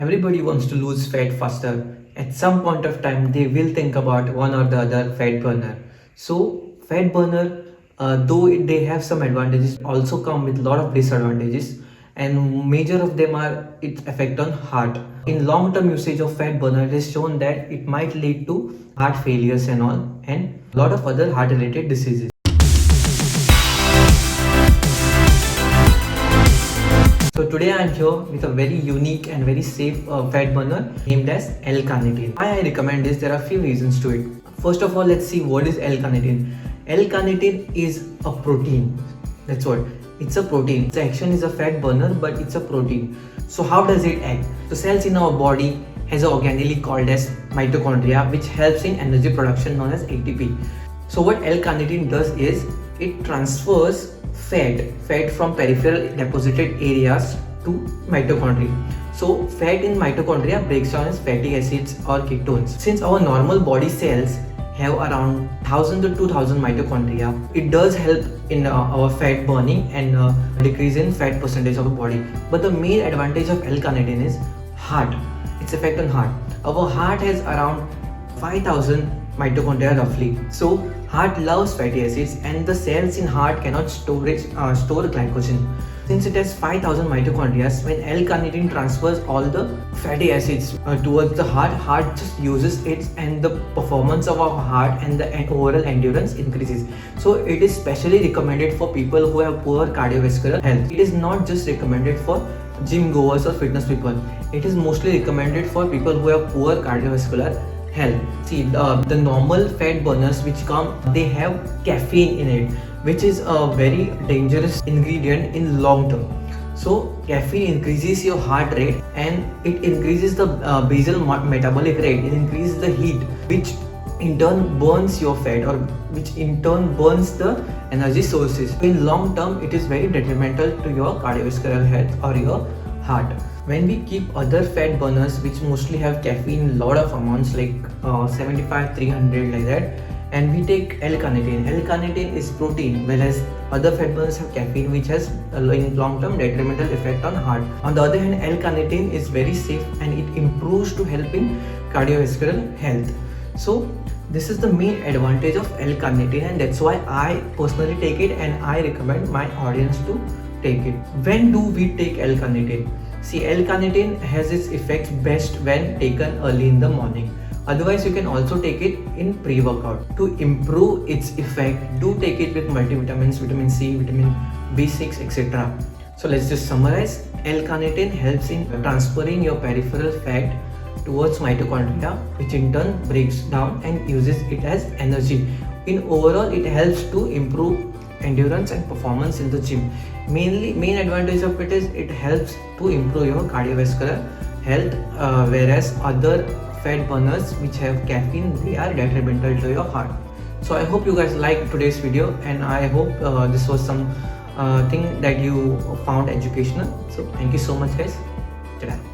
Everybody wants to lose fat faster. At some point of time, they will think about one or the other fat burner. So, fat burner, though they have some advantages, also come with a lot of disadvantages, and major of them are its effect on heart. In long-term usage of fat burner, it is shown that it might lead to heart failures and all, and a lot of other heart-related diseases. So today I am here with a very unique and very safe fat burner named as L-carnitine. Why I recommend this? There are a few reasons to it. First of all, let's see what is L-carnitine. L-carnitine is a protein. That's what. It's a protein. The action is a fat burner, but it's a protein. So how does it act? The cells in our body has an organelle called as mitochondria, which helps in energy production known as ATP. So what L-carnitine does is it transfers fat from peripheral deposited areas to mitochondria. So fat in mitochondria breaks down as fatty acids or ketones. Since our normal body cells have around 1000 to 2000 mitochondria, it does help in our fat burning and decrease in fat percentage of the body. But the main advantage of L-carnitine is heart. Its effect on heart. Our heart has around 5000 mitochondria roughly. So heart loves fatty acids and the cells in heart cannot store glycogen. Since it has 5000 mitochondria, when L-carnitine transfers all the fatty acids towards the heart just uses it, and the performance of our heart and the overall endurance increases. So it is specially recommended for people who have poor cardiovascular health. It is not just recommended for gym goers or fitness people. It is mostly recommended for people who have poor cardiovascular health. See, the normal fat burners which come, they have caffeine in it, which is a very dangerous ingredient in long term. So caffeine increases your heart rate and it increases the basal metabolic rate. It increases the heat, which in turn burns your fat, or which in turn burns the energy sources. In long term, it is very detrimental to your cardiovascular health or your heart. When we keep other fat burners which mostly have caffeine in lot of amounts like 75, 300 like that, and we take L-carnitine. L-carnitine is protein, whereas other fat burners have caffeine which has in long term detrimental effect on heart. On the other hand, L-carnitine is very safe and it improves to help in cardiovascular health. So this is the main advantage of L-carnitine, and that's why I personally take it and I recommend my audience to take it. When do we take L-carnitine? See, L-carnitine has its effects best when taken early in the morning. Otherwise, you can also take it in pre-workout. To improve its effect, do take it with multivitamins, vitamin C, vitamin B6, etc. So let's just summarize. L-carnitine helps in transferring your peripheral fat towards mitochondria, which in turn breaks down and uses it as energy. In overall, it helps to improve endurance and performance in the gym. Main advantage of it is it helps to improve your cardiovascular health, whereas other fat burners which have caffeine, they are detrimental to your heart. So I hope you guys liked today's video, and I hope this was some thing that you found educational. So thank you so much guys. Ta-da.